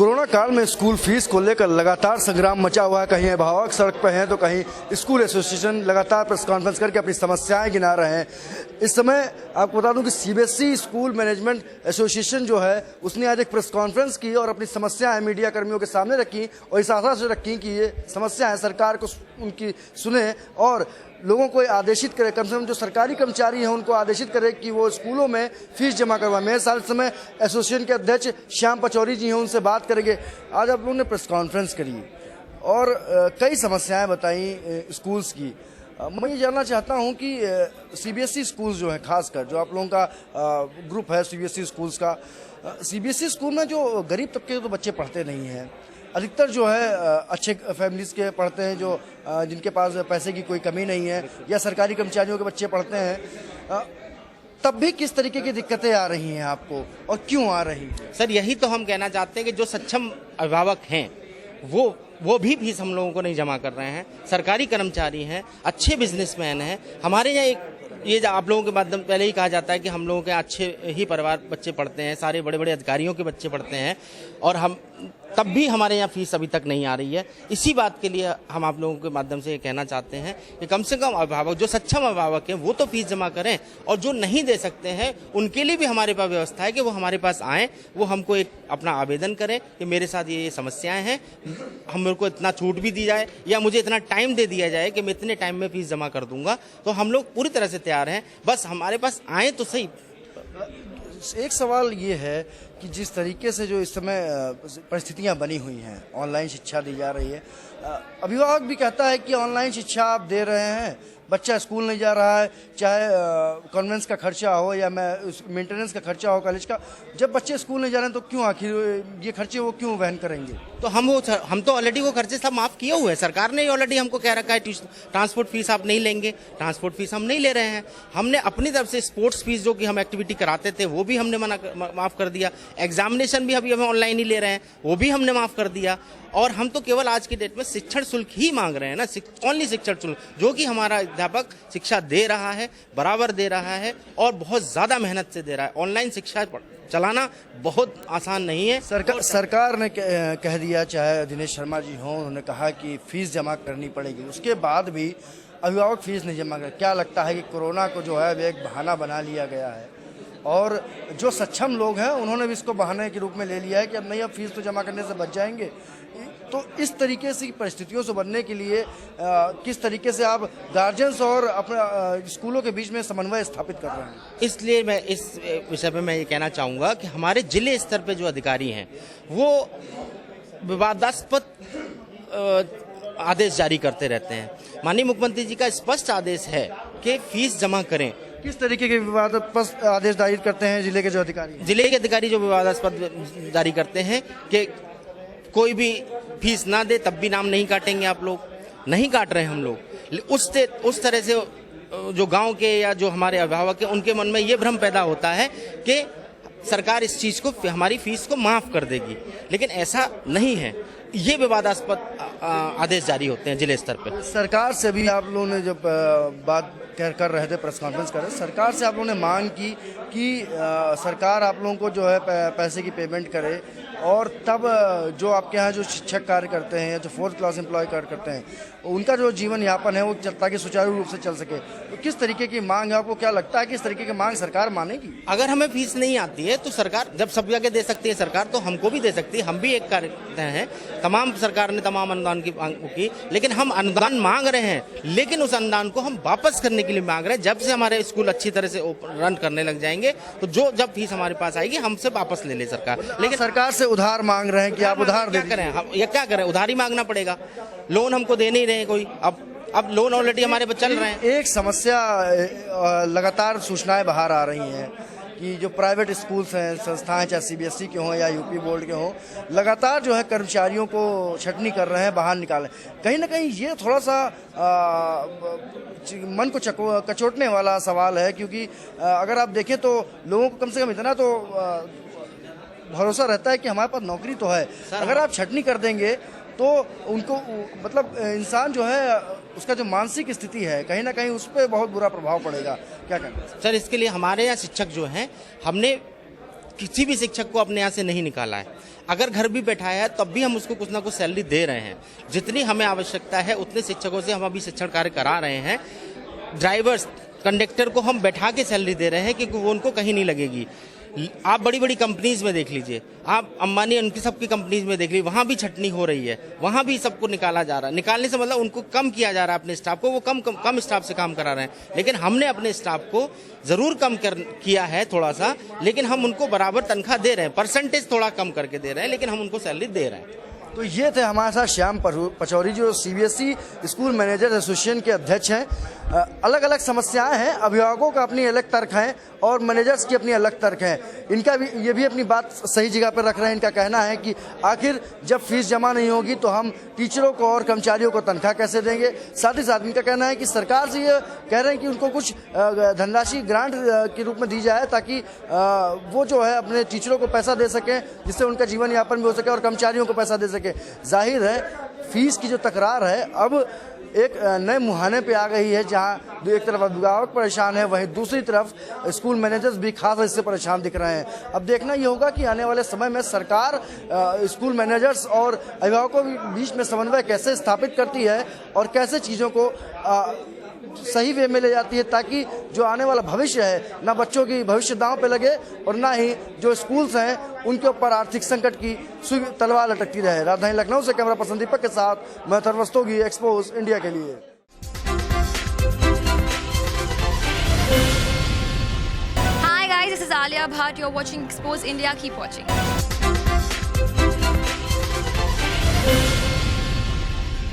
Corona काल में school fees को लेकर लगातार संग्राम मचा हुआ है। कहीं अभिभावक सड़क पर हैं तो कहीं स्कूल एसोसिएशन लगातार प्रेस कॉन्फ्रेंस करके अपनी समस्याएं गिना रहे हैं। इस समय आपको बता दूं कि सीबीएसई स्कूल मैनेजमेंट एसोसिएशन जो है उसने आज एक प्रेस कॉन्फ्रेंस की और अपनी समस्याएं मीडिया कर्मियों के सामने रखी और इस आशा से रखी कि ये समस्याएं सरकार को उनकी सुने और लोगों को आदेशित करे, कम से कम जो सरकारी कर्मचारी हैं उनको आदेशित करे कि वो स्कूलों में फीस जमा करवाएं। मेरे साथ इस समय एसोसिएशन के अध्यक्ष श्याम पचौरी जी हैं, उनसे बात करेंगे। आज आप लोगों ने प्रेस कॉन्फ्रेंस करी और कई समस्याएं बताई स्कूल्स की। मैं ये जानना चाहता हूं कि सीबीएसई स्कूल्स जो है, खासकर जो आप लोगों का ग्रुप है सीबीएसई स्कूल्स का, सीबीएसई स्कूल में जो गरीब तबके के तो बच्चे पढ़ते नहीं हैं, अधिकतर जो है अच्छे फैमिलीज के पढ़ते हैं, जो जिनके पास पैसे की कोई कमी नहीं है, या सरकारी कर्मचारियों के बच्चे पढ़ते हैं। तब भी किस तरीके की दिक्कतें आ रही हैं आपको और क्यों आ रही हैं? सर, यही तो हम कहना चाहते हैं कि जो सक्षम अभिभावक हैं वो भी फीस हम लोगों को नहीं जमा कर रहे हैं। सरकारी कर्मचारी हैं, अच्छे बिजनेसमैन हैं। हमारे यहाँ ये आप लोगों के माध्यम पहले ही कहा जाता है कि हम लोगों के अच्छे ही परिवार बच्चे पढ़ते हैं, सारे बड़े बड़े अधिकारियों के बच्चे पढ़ते हैं, और हम तब भी हमारे यहाँ फीस अभी तक नहीं आ रही है। इसी बात के लिए हम आप लोगों के माध्यम से ये कहना चाहते हैं कि कम से कम अभिभावक, जो सक्षम अभिभावक हैं, वो तो फीस जमा करें, और जो नहीं दे सकते हैं उनके लिए भी हमारे पास व्यवस्था है कि वो हमारे पास आएँ, वो हमको एक अपना आवेदन करें कि मेरे साथ ये समस्याएं हैं, हम को इतना छूट भी दी जाए या मुझे इतना टाइम दे दिया जाए कि मैं इतने टाइम में फीस जमा कर दूंगा। तो हम लोग पूरी तरह से तैयार हैं, बस हमारे पास आए तो सही। एक सवाल ये है कि जिस तरीके से जो इस समय परिस्थितियां बनी हुई हैं, ऑनलाइन शिक्षा दी जा रही है, अभिभावक भी कहता है कि ऑनलाइन शिक्षा आप दे रहे हैं, बच्चा स्कूल नहीं जा रहा है, चाहे कॉन्वेंस का खर्चा हो या मेंटेनेंस का खर्चा हो कॉलेज का, जब बच्चे स्कूल नहीं जा रहे हैं तो क्यों आखिर ये खर्चे वो क्यों वहन करेंगे? तो हम तो ऑलरेडी वो खर्चे सब माफ किए हुए हैं। सरकार ने ऑलरेडी हमको कह रखा है ट्रांसपोर्ट फीस आप नहीं लेंगे, ट्रांसपोर्ट फीस हम नहीं ले रहे हैं। हमने अपनी तरफ से स्पोर्ट्स फीस जो कि हम एक्टिविटी कराते थे वो भी हमने माफ कर दिया। एग्जामिनेशन भी अभी हमें ऑनलाइन ही ले रहे हैं, वो भी हमने माफ कर दिया। और हम तो केवल आज की डेट में शिक्षण शुल्क ही मांग रहे हैं ना, ओनली शिक्षण शुल्क, जो कि हमारा अध्यापक शिक्षा दे रहा है, बराबर दे रहा है और बहुत ज्यादा मेहनत से दे रहा है। ऑनलाइन शिक्षा चलाना बहुत आसान नहीं है। सरकार ने कह दिया, चाहे दिनेश शर्मा जी हों, उन्होंने कहा कि फीस जमा करनी पड़ेगी, उसके बाद भी अभिभावक फीस नहीं जमा कर। क्या लगता है कि कोरोना को जो है एक बहाना बना लिया गया है और जो सक्षम लोग हैं उन्होंने भी इसको बहाने के रूप में ले लिया है कि अब नहीं, अब फीस तो जमा करने से बच जाएंगे? तो इस तरीके से परिस्थितियों से बनने के लिए किस तरीके से आप गार्जियंस और अपने स्कूलों के बीच में समन्वय स्थापित कर रहे हैं? इसलिए मैं इस विषय पे मैं ये कहना चाहूँगा कि हमारे जिले स्तर पे जो अधिकारी हैं वो विवादास्पद आदेश जारी करते रहते हैं। माननीय मुख्यमंत्री जी का स्पष्ट आदेश है कि फीस जमा करें। किस तरीके के विवादास्पद आदेश जारी करते हैं जिले के जो अधिकारी? जिले के अधिकारी जो विवादास्पद जारी करते हैं कि कोई भी फीस ना दे तब भी नाम नहीं काटेंगे। आप लोग नहीं काट रहे हैं हम लोग। उस तरह से जो गांव के या जो हमारे अभिभावक हैं उनके मन में ये भ्रम पैदा होता है कि सरकार इस चीज़ को, हमारी फीस को माफ़ कर देगी, लेकिन ऐसा नहीं है। ये विवादास्पद आदेश जारी होते हैं जिले स्तर पर। सरकार से भी आप लोगों ने जब बात कर रहे थे, प्रेस कॉन्फ्रेंस कर रहे थे, सरकार से आप लोगों ने मांग की कि सरकार आप लोगों को जो है पैसे की पेमेंट करे और तब जो आपके यहाँ जो शिक्षक कार्य करते हैं या जो 4th क्लास एम्प्लॉय कार्य करते हैं उनका जो जीवन यापन है वो ताकि सुचारू रूप से चल सके। तो किस तरीके की मांग है? आपको क्या लगता है कि इस तरीके की मांग सरकार मानेगी? अगर हमें फीस नहीं आती है तो सरकार जब सब जगह दे सकती है सरकार, तो हमको भी दे सकती है। हम भी एक कार्य हैं, तमाम सरकार ने तमाम अनुदान की मांग की, लेकिन हम अनुदान मांग रहे हैं, लेकिन उस अनुदान को हम वापस करने के लिए मांग रहे हैं। जब से हमारे स्कूल अच्छी तरह से रन करने लग जाएंगे तो जब फीस हमारे पास आएगी हमसे वापस ले ले सरकार। लेकिन सरकार से उधार मांग रहे हैं कि आप उधार दे करें, हम ये क्या करें? उधार ही मांगना पड़ेगा। लोन हमको दे नहीं रहे कोई। अब लोन ऑलरेडी हमारे पर चल रहे हैं। एक समस्या लगातार सूचनाएं बाहर आ रही हैं कि जो प्राइवेट स्कूल्स हैं, संस्थाएं, चाहे सीबीएसई के हों या यूपी बोर्ड के हों, लगातार जो है कर्मचारियों को छटनी कर रहे हैं, बाहर निकाल रहे हैं। कहीं ना कहीं ये थोड़ा सा मन को कचोटने वाला सवाल है, क्योंकि अगर आप देखें तो लोगों को कम से कम इतना तो भरोसा रहता है कि हमारे पास नौकरी तो है। अगर आप छटनी कर देंगे तो उनको, मतलब इंसान जो है उसका जो मानसिक स्थिति है कहीं ना कहीं उस पर बहुत बुरा प्रभाव पड़ेगा। क्या कहना है सर? इसके लिए हमारे यहाँ शिक्षक जो हैं, हमने किसी भी शिक्षक को अपने यहाँ से नहीं निकाला है। अगर घर भी बैठाया है तब भी हम उसको कुछ ना कुछ सैलरी दे रहे हैं। जितनी हमें आवश्यकता है उतने शिक्षकों से हम अभी शिक्षण कार्य करा रहे हैं। ड्राइवर्स कंडक्टर को हम बैठा के सैलरी दे रहे हैं क्योंकि वो उनको कहीं नहीं लगेगी। आप बड़ी बड़ी कंपनीज में देख लीजिए, आप अंबानी उनकी सबकी कंपनीज में देख लीजिए, वहाँ भी छटनी हो रही है, वहाँ भी सबको निकाला जा रहा है। निकालने से मतलब उनको कम किया जा रहा है अपने स्टाफ को, वो कम स्टाफ से काम करा रहे हैं। लेकिन हमने अपने स्टाफ को ज़रूर कम किया है थोड़ा सा, लेकिन हम उनको बराबर तनख्वाह दे रहे हैं। परसेंटेज थोड़ा कम करके दे रहे हैं, लेकिन हम उनको सैलरी दे रहे हैं। तो ये थे हमारे साथ श्याम पचौरी, जो सीबीएसई स्कूल मैनेजर एसोसिएशन के अध्यक्ष हैं। अलग अलग समस्याएं हैं, अभिभावकों का अपनी अलग तर्क है और मैनेजर्स की अपनी अलग तर्क है। इनका भी ये भी अपनी बात सही जगह पर रख रहे हैं। इनका कहना है कि आखिर जब फीस जमा नहीं होगी तो हम टीचरों को और कर्मचारियों को तनख्वाह कैसे देंगे। साथ ही साथ इनका कहना है कि सरकार से ये कह रहे हैं कि उनको कुछ धनराशि ग्रांट के रूप में दी जाए ताकि वो जो है अपने टीचरों को पैसा दे सकें, जिससे उनका जीवन यापन भी हो सके और कर्मचारियों को पैसा दे सके। जाहिर है फीस की जो तकरार है अब एक नए मुहाने पे आ गई है, जहां एक तरफ अभिभावक परेशान है, वहीं दूसरी तरफ स्कूल मैनेजर्स भी खास इससे परेशान दिख रहे हैं। अब देखना ये होगा कि आने वाले समय में सरकार स्कूल मैनेजर्स और अभिभावकों के बीच में समन्वय कैसे स्थापित करती है और कैसे चीज़ों को सही वे में ले जाती है, ताकि जो आने वाला भविष्य है ना बच्चों की भविष्य दांव पे लगे और ना ही जो स्कूल्स हैं उनके ऊपर आर्थिक संकट की सुई तलवार लटकती रहे। राजधानी लखनऊ से कैमरा पर्सन दीपक के साथ मैं थर्वस्तोगी, एक्सपोज इंडिया के लिए। Hi guys, this is Alia Bhatt. You're watching Expose India. Keep watching.